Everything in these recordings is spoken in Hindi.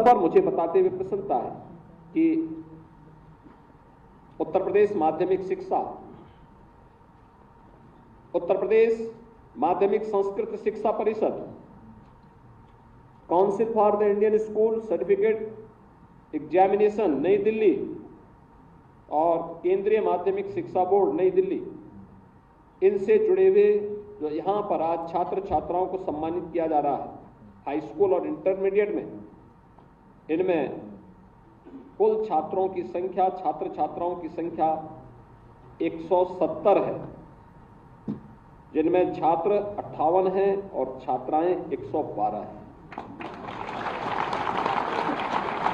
पर मुझे बताते हुए प्रसन्नता है कि उत्तर प्रदेश माध्यमिक शिक्षा, उत्तर प्रदेश माध्यमिक संस्कृत शिक्षा परिषद, council for the Indian school certificate examination नई दिल्ली और केंद्रीय माध्यमिक शिक्षा बोर्ड नई दिल्ली, इनसे जुड़े हुए जो यहां पर आज छात्र छात्राओं को सम्मानित किया जा रहा है हाई स्कूल और इंटरमीडिएट में, इनमें कुल छात्रों की संख्या, छात्र छात्राओं की संख्या 170 है, जिनमें छात्र 58 हैं और छात्राएं 112 हैं।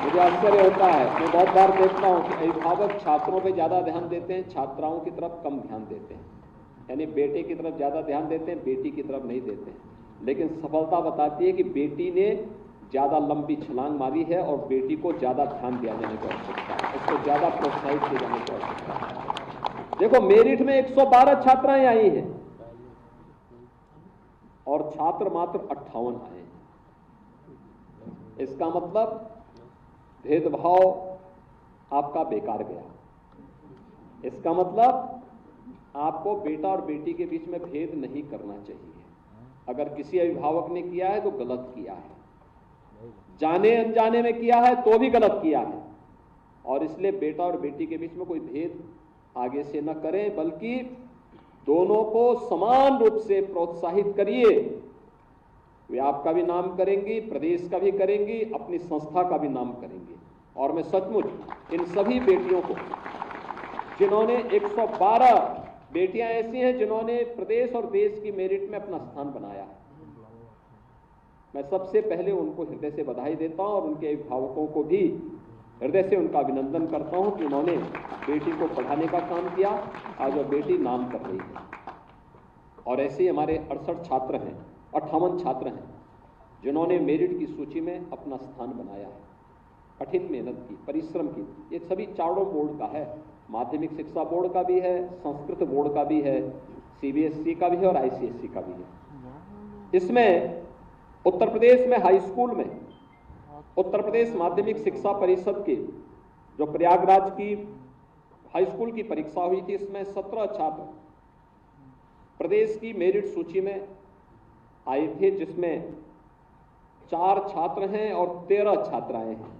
मुझे आश्चर्य होता है, मैं बहुत बार देखता हूं कि अभिभावक छात्रों पे ज्यादा ध्यान देते हैं, छात्राओं की तरफ कम ध्यान देते हैं, यानी बेटे की तरफ ज्यादा ध्यान देते हैं, बेटी की तरफ नहीं देते हैं। लेकिन सफलता बताती है कि बेटी ने ज्यादा लंबी छलांग मारी है और बेटी को ज्यादा ध्यान दिया जाने की आवश्यकता है, उसको ज्यादा प्रोत्साहित किए जाने की आवश्यकता है। देखो, मेरिट में 112 छात्राएं आई हैं और छात्र मात्र 58 आए हैं। इसका मतलब भेदभाव आपका बेकार गया। इसका मतलब आपको बेटा और बेटी के बीच में भेद नहीं करना चाहिए। अगर किसी अभिभावक ने किया है तो गलत किया है, जाने अनजाने में किया है तो भी गलत किया है, और इसलिए बेटा और बेटी के बीच में कोई भेद आगे से न करें, बल्कि दोनों को समान रूप से प्रोत्साहित करिए। वे आपका भी नाम करेंगी, प्रदेश का भी करेंगी, अपनी संस्था का भी नाम करेंगे। और मैं सचमुच इन सभी बेटियों को, जिन्होंने 112 बेटियां ऐसी हैं जिन्होंने प्रदेश और देश की मेरिट में अपना स्थान बनाया है, मैं सबसे पहले उनको हृदय से बधाई देता हूं और उनके अभिभावकों को भी हृदय से उनका अभिनंदन करता हूं कि उन्होंने बेटी को पढ़ाने का काम किया। आज वो बेटी नाम कर रही है। और ऐसे ही हमारे 68 छात्र हैं, 58 छात्र हैं जिन्होंने मेरिट की सूची में अपना स्थान बनाया है। कठिन मेहनत की, परिश्रम की। ये सभी चारों बोर्ड का है, माध्यमिक शिक्षा बोर्ड का भी है, संस्कृत बोर्ड का भी है, सीबीएसई का भी है और आईसीएसई का भी है। इसमें उत्तर प्रदेश में हाई स्कूल में उत्तर प्रदेश माध्यमिक शिक्षा परिषद की जो प्रयागराज की हाई स्कूल की परीक्षा हुई थी, इसमें 17 छात्र प्रदेश की मेरिट सूची में आए थे, जिसमें 4 छात्र हैं और 13 छात्राएं हैं।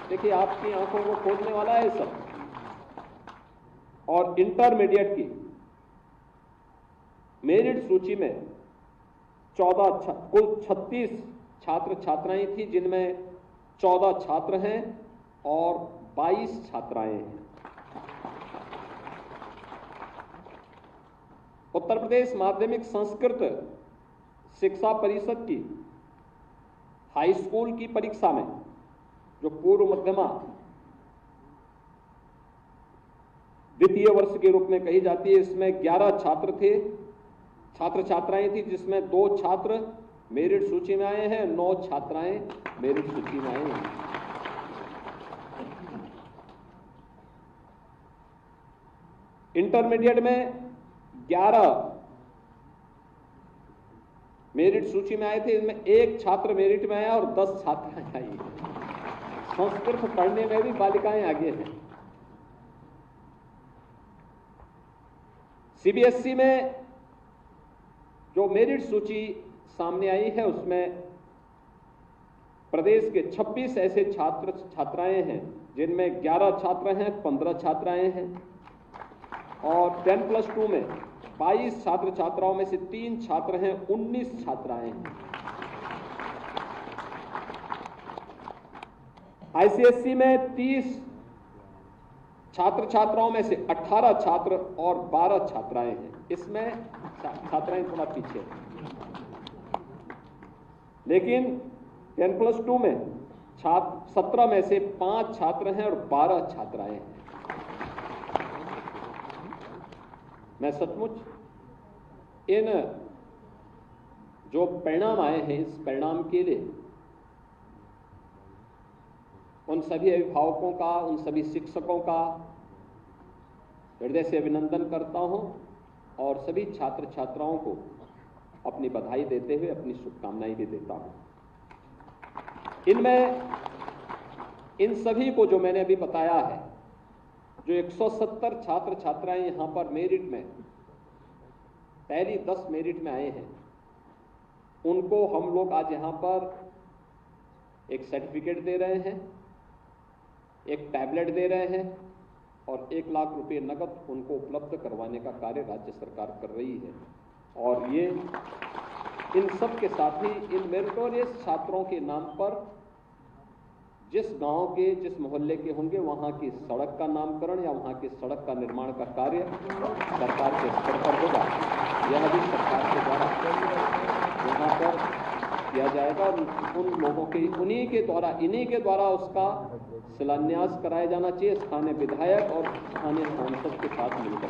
देखिए, आपकी आंखों को खोलने वाला है सब। और इंटरमीडिएट की मेरिट सूची में 14 कुल 36 छात्र छात्राएं थी, जिनमें 14 छात्र हैं और 22 छात्राएं हैं। उत्तर प्रदेश माध्यमिक संस्कृत शिक्षा परिषद की हाई स्कूल की परीक्षा में जो पूर्व मध्यमा द्वितीय वर्ष के रूप में कही जाती है, इसमें 11 छात्र थे, छात्र छात्राएं थी, जिसमें 2 छात्र मेरिट सूची में आए हैं, 9 छात्राएं मेरिट सूची में आए हैं। इंटरमीडिएट में 11 मेरिट सूची में आए थे, इनमें 1 छात्र मेरिट में आया और 10 छात्राएं आई। संस्कृत पढ़ने में भी बालिकाएं आगे हैं। सीबीएसई में जो मेरिट सूची सामने आई है, उसमें प्रदेश के 26 ऐसे छात्र छात्राएं हैं, जिनमें 11 छात्र हैं, 15 छात्राएं हैं, और 10+2 में 22 छात्र छात्राओं में से 3 छात्र हैं, 19 छात्राएं हैं। आईसीएसई में 30 छात्र छात्राओं में से 18 छात्र और 12 छात्राएं हैं। इसमें छात्राएं थोड़ा पीछे हैं, लेकिन 10+2 में 17 में से 5 छात्र हैं और 12 छात्राएं हैं। मैं सचमुच इन जो परिणाम आए हैं, इस परिणाम के लिए उन सभी अभिभावकों का, उन सभी शिक्षकों का हृदय से अभिनंदन करता हूं और सभी छात्र छात्राओं को अपनी बधाई देते हुए अपनी शुभकामनाएं भी देता हूं। इनमें इन सभी को जो मैंने अभी बताया है, जो 170 छात्र छात्राएं यहां पर मेरिट में पहली 10 मेरिट में आए हैं, उनको हम लोग आज यहां पर एक सर्टिफिकेट दे रहे हैं, एक टैबलेट दे रहे हैं और 1 लाख रुपए नकद उनको उपलब्ध करवाने का कार्य राज्य सरकार कर रही है। और ये इन सब के साथ ही इन मेरिटोरियस छात्रों के नाम पर जिस गांव के, जिस मोहल्ले के होंगे, वहां की सड़क का नामकरण या वहां की सड़क का निर्माण का कार्य सरकार के स्तर पर होगा। यह भी सरकार के द्वारा यहाँ पर किया जाएगा और उन लोगों के इन्हीं के द्वारा उसका शिलान्यास कराया जाना चाहिए, स्थानीय विधायक और स्थानीय सांसद के साथ मिलकर।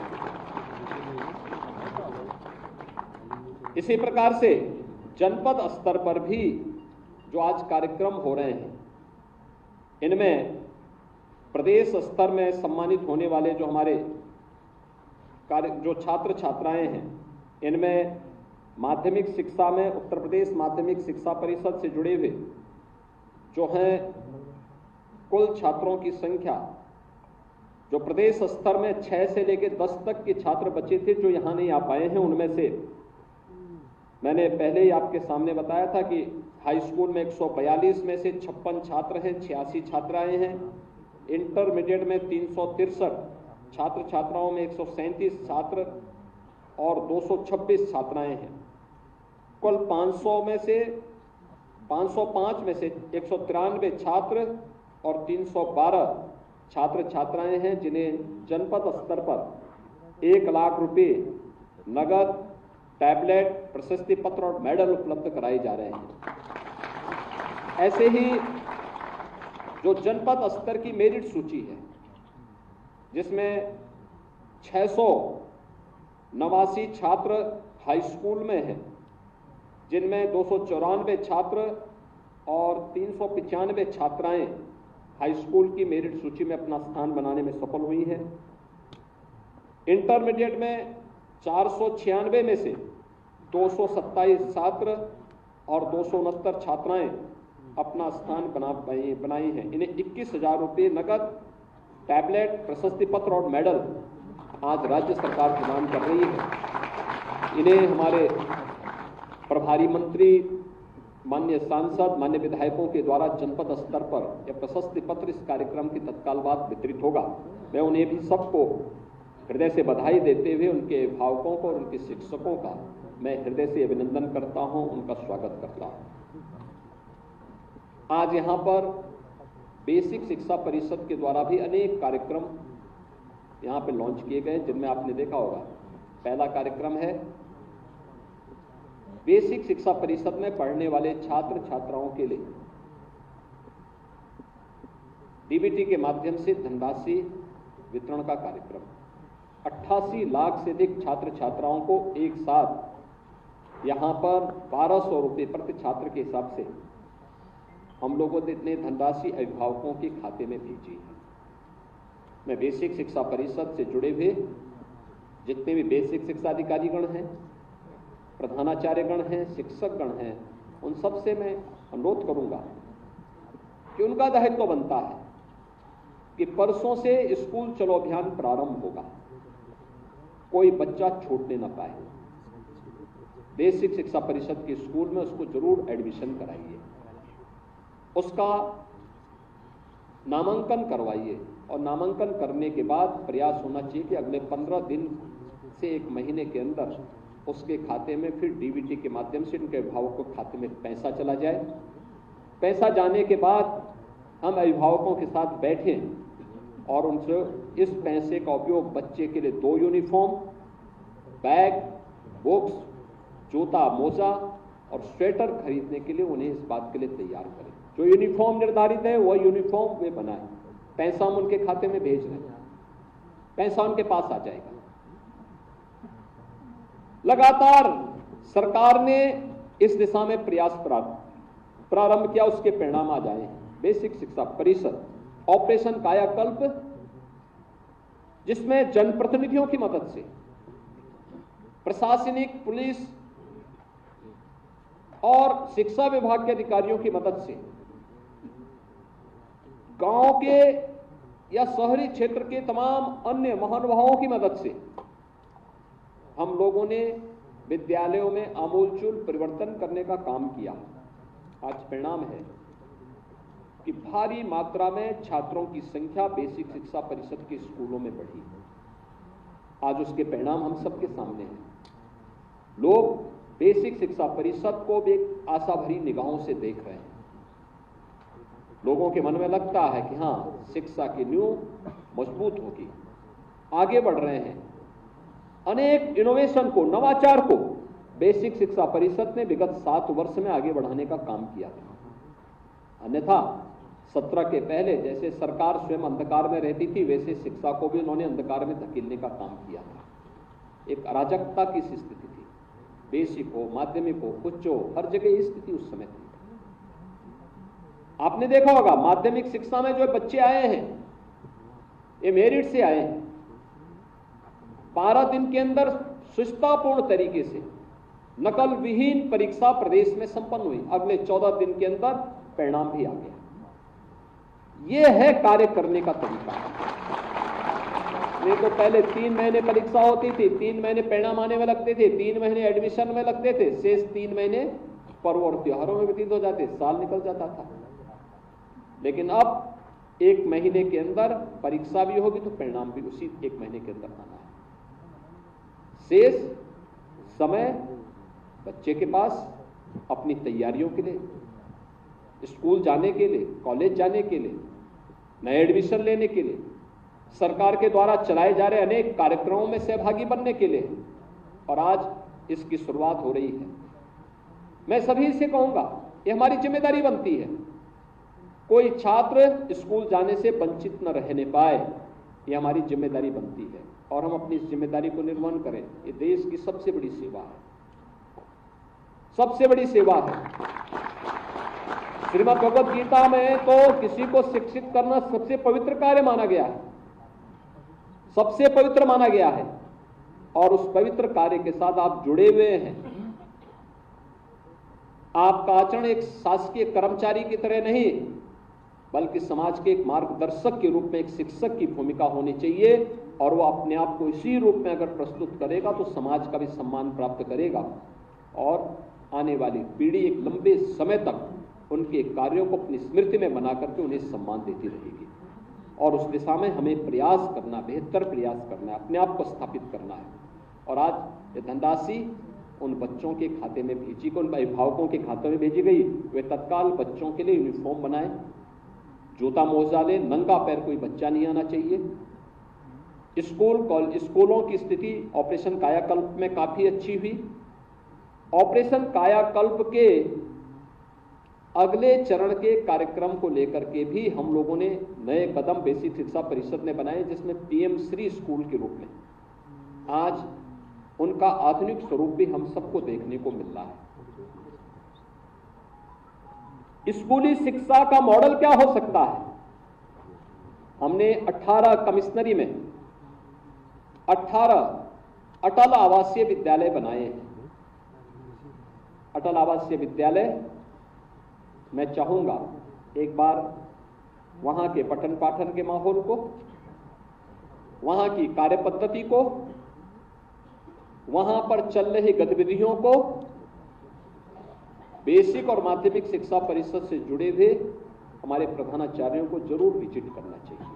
इसी प्रकार से जनपद स्तर पर भी जो आज कार्यक्रम हो रहे हैं, इनमें प्रदेश स्तर में सम्मानित होने वाले जो हमारे जो छात्र छात्राएं हैं, इनमें माध्यमिक शिक्षा में उत्तर प्रदेश माध्यमिक शिक्षा परिषद से जुड़े हुए जो हैं कुल छात्रों की संख्या, जो प्रदेश स्तर में 6 से लेकर 10 तक के छात्र बचे थे जो यहां नहीं आ पाए हैं, उनमें से मैंने पहले ही आपके सामने बताया था कि हाई स्कूल में 142 में से 56 छात्र हैं, 86 छात्राएं हैं। इंटरमीडिएट में 363 छात्र छात्राओं में 137 छात्र और 226 छात्राएं हैं। कुल 505 में से 193 छात्र और 312 छात्र छात्राएं हैं, जिन्हें जनपद स्तर पर 1 लाख रुपए नगद, टैबलेट, प्रशस्ति पत्र और मेडल उपलब्ध कराए जा रहे हैं। ऐसे ही जो जनपद स्तर की मेरिट सूची है, जिसमें 689 छात्र हाई स्कूल में हैं, जिनमें 294 छात्र और 395 छात्राएं हाई स्कूल की मेरिट सूची में अपना स्थान बनाने में सफल हुई हैं। इंटरमीडिएट में 496 में से 227 छात्र और 269 छात्राएं अपना स्थान बनाई हैं। इन्हें 21,000 रुपये नकद, टैबलेट, प्रशस्ति पत्र और मेडल आज राज्य सरकार प्रदान कर रही है। इन्हें हमारे प्रभारी मंत्री, माननीय सांसद, माननीय विधायकों के द्वारा जनपद स्तर पर यह प्रशस्ति पत्र इस कार्यक्रम की तत्काल बाद वितरित होगा। मैं उन्हें भी सबको हृदय से बधाई देते हुए उनके अभिभावकों को और उनके शिक्षकों का मैं हृदय से अभिनंदन करता हूं, उनका स्वागत करता हूं। आज यहां पर बेसिक शिक्षा परिषद के द्वारा भी अनेक कार्यक्रम यहां पे लॉन्च किए गए, जिनमें आपने देखा होगा पहला कार्यक्रम है बेसिक शिक्षा परिषद में पढ़ने वाले छात्र छात्राओं के लिए डीबीटी के माध्यम से धनराशि वितरण का कार्यक्रम। 88 लाख से अधिक छात्र छात्राओं को एक साथ यहां पर 1200 रुपये प्रति छात्र के हिसाब से हम लोगों ने इतने धनराशि अभिभावकों के खाते में भेजी है। मैं बेसिक शिक्षा परिषद से जुड़े हुए जितने भी बेसिक शिक्षा अधिकारीगण हैं, प्रधानाचार्यगण हैं, शिक्षकगण हैं, उन सब से मैं अनुरोध करूंगा कि उनका दायित्व बनता है कि परसों से स्कूल चलो अभियान प्रारंभ होगा, कोई बच्चा छूटने न पाए। बेसिक शिक्षा परिषद के स्कूल में उसको जरूर एडमिशन कराइए, उसका नामांकन करवाइए और नामांकन करने के बाद प्रयास होना चाहिए कि अगले 15 दिन से 1 महीने के अंदर उसके खाते में फिर डीबीटी के माध्यम से उनके अभिभावकों के खाते में पैसा चला जाए। पैसा जाने के बाद हम अभिभावकों के साथ बैठें और उनसे इस पैसे का उपयोग बच्चे के लिए 2 यूनिफॉर्म, बैग, बुक्स, जूता, मोजा और स्वेटर खरीदने के लिए उन्हें इस बात के लिए तैयार करें। जो यूनिफॉर्म निर्धारित है वह यूनिफॉर्म वे बनाएं। पैसा हम उनके खाते में भेज रहे हैं, पैसा उनके पास आ जाएगा। लगातार सरकार ने इस दिशा में प्रयास प्रारंभ किया, उसके परिणाम आ जाए हैं। बेसिक शिक्षा परिषद ऑपरेशन कायाकल्प, जिसमें जनप्रतिनिधियों की मदद से, प्रशासनिक, पुलिस और शिक्षा विभाग के अधिकारियों की मदद से गांव के या शहरी क्षेत्र के तमाम अन्य महानुभावों की मदद से हम लोगों ने विद्यालयों में आमूलचूल परिवर्तन करने का काम किया। आज परिणाम है कि भारी मात्रा में छात्रों की संख्या बेसिक शिक्षा परिषद के स्कूलों में बढ़ी। आज उसके परिणाम हम सबके सामने हैं। लोग बेसिक शिक्षा परिषद को भी एक आशा भरी निगाहों से देख रहे हैं। लोगों के मन में लगता है कि हां, शिक्षा की नींव मजबूत होगी। आगे बढ़ रहे हैं। अनेक इनोवेशन को, नवाचार को बेसिक शिक्षा परिषद ने विगत 7 वर्ष में आगे बढ़ाने का काम किया था। अन्यथा सत्र के पहले जैसे सरकार स्वयं अंधकार में रहती थी, वैसे शिक्षा को भी उन्होंने अंधकार में धकेलने का काम किया था। एक अराजकता की स्थिति थी। बेसिक हो, माध्यमिक हो, उच्च हो, हर जगह ये स्थिति उस समय थी। आपने देखा होगा माध्यमिक शिक्षा में जो बच्चे आए हैं, ये मेरिट से आए हैं। 12 दिन के अंदर सुचितापूर्ण तरीके से नकल विहीन परीक्षा प्रदेश में संपन्न हुई। अगले 14 दिन के अंदर परिणाम भी आ गया। यह है कार्य करने का तरीका। नहीं तो पहले 3 महीने परीक्षा होती थी, 3 महीने परिणाम आने में लगते थे, 3 महीने एडमिशन में लगते थे, शेष 3 महीने पर्व और त्योहारों में व्यतीत हो जाते, साल निकल जाता था। लेकिन अब 1 महीने के अंदर परीक्षा भी होगी तो परिणाम भी उसी 1 महीने के अंदर आना है। शेष समय बच्चे के पास अपनी तैयारियों के लिए, स्कूल जाने के लिए, कॉलेज जाने के लिए, नए एडमिशन लेने के लिए, सरकार के द्वारा चलाए जा रहे अनेक कार्यक्रमों में सहभागी बनने के लिए। और आज इसकी शुरुआत हो रही है। मैं सभी से कहूंगा, यह हमारी जिम्मेदारी बनती है। कोई छात्र स्कूल जाने से वंचित न रहने पाए, यह हमारी जिम्मेदारी बनती है और हम अपनी इस जिम्मेदारी को निर्वहन करें। ये देश की सबसे बड़ी सेवा है, सबसे बड़ी सेवा है। श्रीमद् भगवद गीता में तो किसी को शिक्षित करना सबसे पवित्र कार्य माना गया है, सबसे पवित्र माना गया है। और उस पवित्र कार्य के साथ आप जुड़े हुए हैं। आपका आचरण एक शासकीय कर्मचारी की तरह नहीं, बल्कि समाज के एक मार्गदर्शक के रूप में एक शिक्षक की भूमिका होनी चाहिए। और वो अपने आप को इसी रूप में अगर प्रस्तुत करेगा तो समाज का भी सम्मान प्राप्त करेगा और आने वाली पीढ़ी एक लंबे समय तक उनके कार्यों को अपनी स्मृति में बना करके उन्हें सम्मान देती रहेगी। और उस दिशा में हमें प्रयास करना, बेहतर प्रयास करना है, अपने आप को स्थापित करना है। और आज ये धनराशि उन बच्चों के खाते में भेजी गई, उन अभिभावकों के खाते में भेजी गई। वे तत्काल बच्चों के लिए यूनिफॉर्म बनाए, जूता मोजा ले, नंगा पैर कोई बच्चा नहीं आना चाहिए। स्कूलों की स्थिति ऑपरेशन कायाकल्प में काफी अच्छी हुई। ऑपरेशन कायाकल्प के अगले चरण के कार्यक्रम को लेकर के भी हम लोगों ने नए कदम बेसिक शिक्षा परिषद ने बनाए, जिसमें पीएम श्री स्कूल के रूप में आज उनका आधुनिक स्वरूप भी हम सबको देखने को मिल रहा है। स्कूली शिक्षा का मॉडल क्या हो सकता है? हमने 18 कमिश्नरी में 18 अटल आवासीय विद्यालय बनाए हैं। अटल आवासीय विद्यालय, मैं चाहूंगा एक बार वहां के पठन पाठन के माहौल को, वहां की कार्य पद्धति को, वहां पर चल रही गतिविधियों को बेसिक और माध्यमिक शिक्षा परिषद से जुड़े हुए हमारे प्रधानाचार्यों को जरूर विजिट करना चाहिए।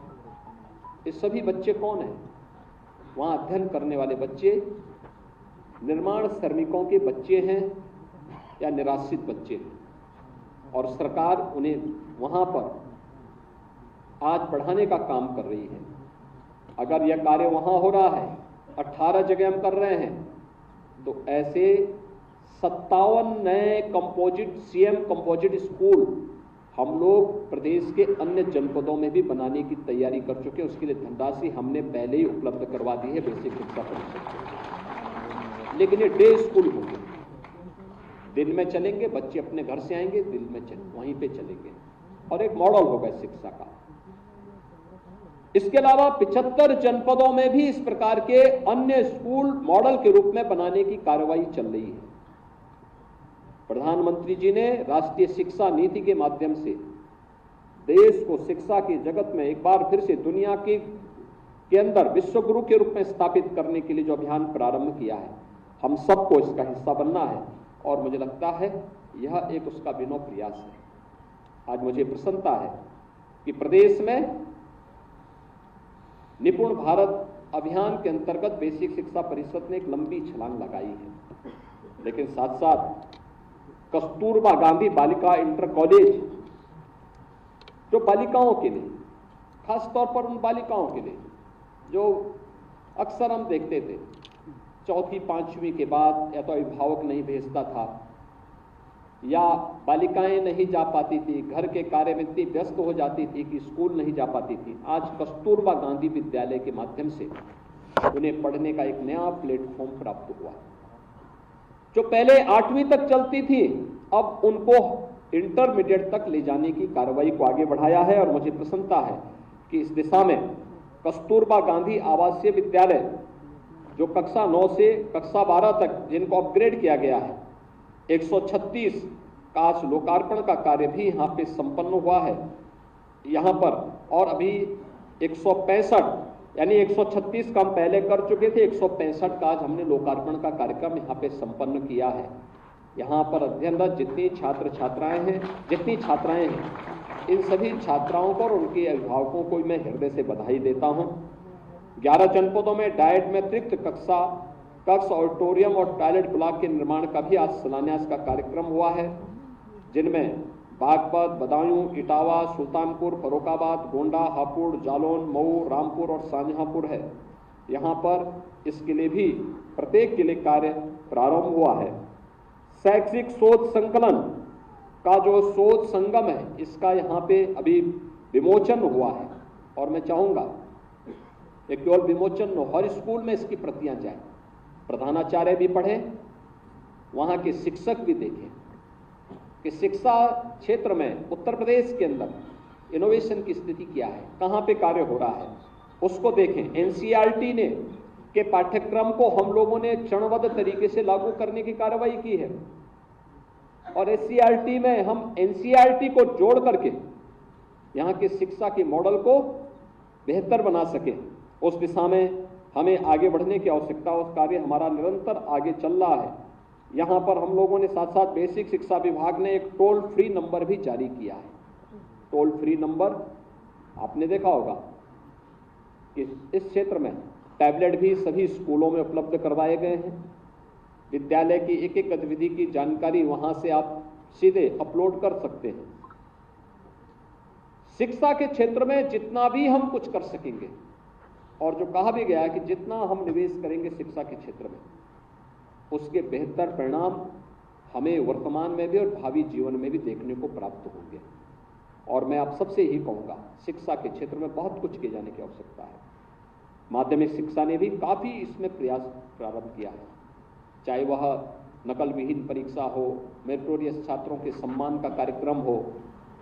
ये सभी बच्चे कौन हैं? वहां अध्ययन करने वाले बच्चे निर्माण श्रमिकों के बच्चे हैं या निराश्रित बच्चे हैं, और सरकार उन्हें वहां पर आज पढ़ाने का काम कर रही है। अगर यह कार्य वहां हो रहा है, 18 जगह हम कर रहे हैं, तो ऐसे 57 नए कंपोजिट सीएम कंपोजिट स्कूल हम लोग प्रदेश के अन्य जनपदों में भी बनाने की तैयारी कर चुके हैं। उसके लिए धनराशि हमने पहले ही उपलब्ध करवा दी है बेसिक शिक्षा परिषद। लेकिन ये डे स्कूल होंगे, दिन में चलेंगे, बच्चे अपने घर से आएंगे, दिन में वहीं पे चलेंगे और एक मॉडल होगा शिक्षा का। इसके अलावा 75 जनपदों में भी इस प्रकार के अन्य स्कूल मॉडल के रूप में बनाने की कार्रवाई चल रही है। प्रधानमंत्री जी ने राष्ट्रीय शिक्षा नीति के माध्यम से देश को शिक्षा की जगत में एक बार फिर से दुनिया के अंदर विश्व गुरु के रूप में स्थापित करने के लिए जो अभियान प्रारंभ किया है, हम सबको इसका हिस्सा बनना है और मुझे लगता है यह एक उसका विनोद प्रयास है। आज मुझे प्रसन्नता है कि प्रदेश में निपुण भारत अभियान के अंतर्गत बेसिक शिक्षा परिषद ने एक लंबी छलांग लगाई है, लेकिन साथ साथ कस्तूरबा गांधी बालिका इंटर कॉलेज जो बालिकाओं के लिए, खासतौर पर उन बालिकाओं के लिए जो अक्सर हम देखते थे चौथी पांचवी के बाद या तो अभिभावक नहीं भेजता था या बालिकाएं नहीं जा पाती थी, घर के कार्य में इतनी व्यस्त हो जाती थी कि स्कूल नहीं जा पाती थी। आज कस्तूरबा गांधी विद्यालय के माध्यम से उन्हें पढ़ने का एक नया प्लेटफॉर्म प्राप्त हुआ। जो पहले 8वीं तक चलती थी, अब उनको इंटरमीडिएट तक ले जाने की कार्रवाई को आगे बढ़ाया है और मुझे प्रसन्नता है कि इस दिशा में कस्तूरबा गांधी आवासीय विद्यालय जो कक्षा 9 से कक्षा 12 तक जिनको अपग्रेड किया गया है, 136 का आज लोकार्पण का कार्य भी यहाँ पे संपन्न हुआ है यहाँ पर, और अभी 165 यानी 136 का हम पहले कर चुके थे, 165 का आज हमने लोकार्पण का कार्यक्रम यहाँ पे संपन्न किया है। यहाँ पर अध्ययनरत जितनी छात्र छात्राएं हैं, जितनी छात्राएं हैं, इन सभी छात्राओं को और उनके अभिभावकों को मैं हृदय से बधाई देता हूँ। 11 जनपदों में डायट में अतिरिक्त कक्ष, ऑडिटोरियम और टॉयलेट ब्लॉक के निर्माण का भी आज शिलान्यास का कार्यक्रम हुआ है, जिनमें बागपत, बदायूं, इटावा, सुल्तानपुर, फर्रुखाबाद, गोंडा, हापुड़, जालौन, मऊ, रामपुर और शाहजहांपुर है। यहाँ पर इसके लिए भी प्रत्येक के लिए कार्य प्रारंभ हुआ है। शैक्षिक शोध संकलन का जो शोध संगम है, इसका यहाँ पे अभी विमोचन हुआ है और मैं चाहूँगा एक केवल विमोचन न, हर स्कूल में इसकी प्रतियां जाए, प्रधानाचार्य भी पढ़ें, वहाँ के शिक्षक भी देखें कि शिक्षा क्षेत्र में उत्तर प्रदेश के अंदर इनोवेशन की स्थिति क्या है, कहाँ पे कार्य हो रहा है, उसको देखें। एनसीईआरटी ने के पाठ्यक्रम को हम लोगों ने चरणबद्ध तरीके से लागू करने की कार्रवाई की है और एससीईआरटी में हम एनसीईआरटी को जोड़ करके यहाँ के शिक्षा के मॉडल को बेहतर बना सके, उस दिशा में हमें आगे बढ़ने की आवश्यकता। उस कार्य हमारा निरंतर आगे चल रहा है। यहाँ पर हम लोगों ने साथ साथ बेसिक शिक्षा विभाग ने एक टोल फ्री नंबर भी जारी किया है। टोल फ्री नंबर आपने देखा होगा कि इस क्षेत्र में टैबलेट भी सभी स्कूलों में उपलब्ध करवाए गए हैं। विद्यालय की एक एक गतिविधि की जानकारी वहां से आप सीधे अपलोड कर सकते हैं। शिक्षा के क्षेत्र में जितना भी हम कुछ कर सकेंगे, और जो कहा भी गया है कि जितना हम निवेश करेंगे शिक्षा के क्षेत्र में, उसके बेहतर परिणाम हमें वर्तमान में भी और भावी जीवन में भी देखने को प्राप्त होंगे। और मैं आप सबसे ही कहूँगा, शिक्षा के क्षेत्र में बहुत कुछ किए जाने की आवश्यकता है। माध्यमिक शिक्षा ने भी काफ़ी इसमें प्रयास प्रारंभ किया है, चाहे वह नकल विहीन परीक्षा हो, मेरिटोरियस छात्रों के सम्मान का कार्यक्रम हो,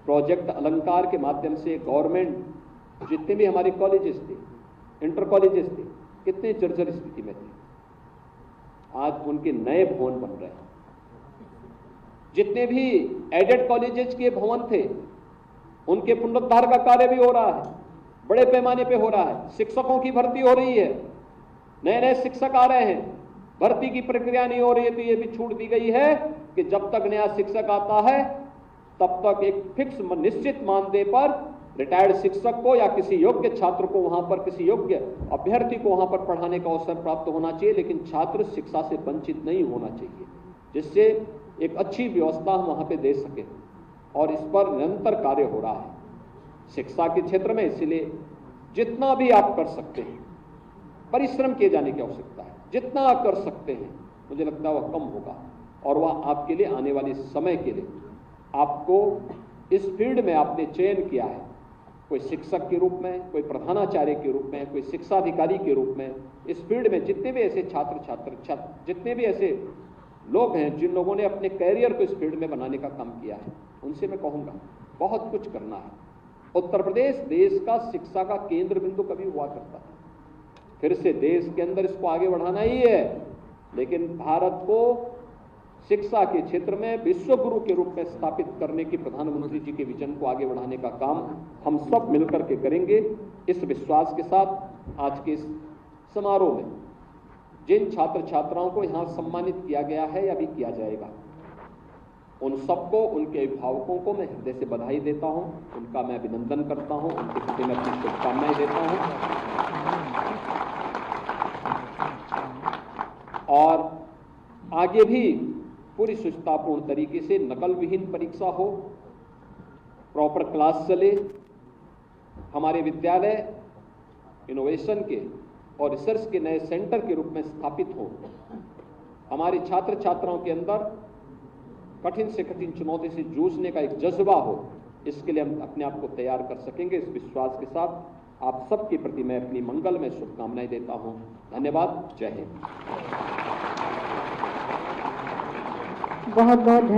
प्रोजेक्ट अलंकार के माध्यम से गवर्नमेंट जितने भी हमारे कॉलेजेस थे, इंटर कॉलेजेस थे, कितने जर्जर स्थिति में थे, आज उनके नए भवन बन रहे हैं। जितने भी एडेड कॉलेजेस के भवन थे, उनके पुनरुद्धार का कार्य भी हो रहा है, बड़े पैमाने पे हो रहा है। शिक्षकों की भर्ती हो रही है, नए नए शिक्षक आ रहे हैं, भर्ती की प्रक्रिया नहीं हो रही है, तो ये भी छूट दी गई है कि जब तक नया शिक्षक आता है तब तक एक फिक्स निश्चित मानदेय पर रिटायर्ड शिक्षक को या किसी योग्य छात्र को वहां पर, किसी योग्य अभ्यर्थी को वहां पर पढ़ाने का अवसर प्राप्त होना चाहिए, लेकिन छात्र शिक्षा से वंचित नहीं होना चाहिए, जिससे एक अच्छी व्यवस्था हम वहां पे दे सके। और इस पर निरंतर कार्य हो रहा है शिक्षा के क्षेत्र में। इसलिए जितना भी आप कर सकते हैं, परिश्रम किए जाने की आवश्यकता है। जितना कर सकते हैं, मुझे लगता है वह कम होगा, और वह आपके लिए आने वाले समय के लिए, आपको इस फील्ड में आपने चयन किया है, कोई शिक्षक के रूप में, कोई प्रधानाचार्य के रूप में, कोई शिक्षा अधिकारी के रूप में, इस फील्ड में जितने भी ऐसे छात्र जितने भी ऐसे लोग हैं जिन लोगों ने अपने कैरियर को इस फील्ड में बनाने का काम किया है, उनसे मैं कहूँगा बहुत कुछ करना है। उत्तर प्रदेश देश का शिक्षा का केंद्र बिंदु कभी हुआ करता है, फिर से देश के अंदर इसको आगे बढ़ाना ही है, लेकिन भारत को शिक्षा के क्षेत्र में विश्व गुरु के रूप में स्थापित करने की प्रधानमंत्री जी के विजन को आगे बढ़ाने का काम हम सब मिलकर के करेंगे। इस विश्वास के साथ आज के इस समारोह में जिन छात्र छात्राओं को यहां सम्मानित किया गया है या भी किया जाएगा, उन सबको, उनके अभिभावकों को मैं हृदय से बधाई देता हूं, उनका मैं अभिनंदन करता हूं, उनके प्रति मैं अपनी शुभकामनाएं देता हूं और आगे भी पूरी सुचितापूर्ण तरीके से नकल विहीन परीक्षा हो, प्रॉपर क्लास चले, हमारे विद्यालय इनोवेशन के और रिसर्च के नए सेंटर के रूप में स्थापित हो, हमारे छात्र छात्राओं के अंदर कठिन से कठिन चुनौती से जूझने का एक जज्बा हो, इसके लिए हम अपने आप को तैयार कर सकेंगे। इस विश्वास के साथ आप सबके प्रति मैं अपनी मंगलमय शुभकामनाएं देता हूं। धन्यवाद। जय हिंद। बहुत बहुत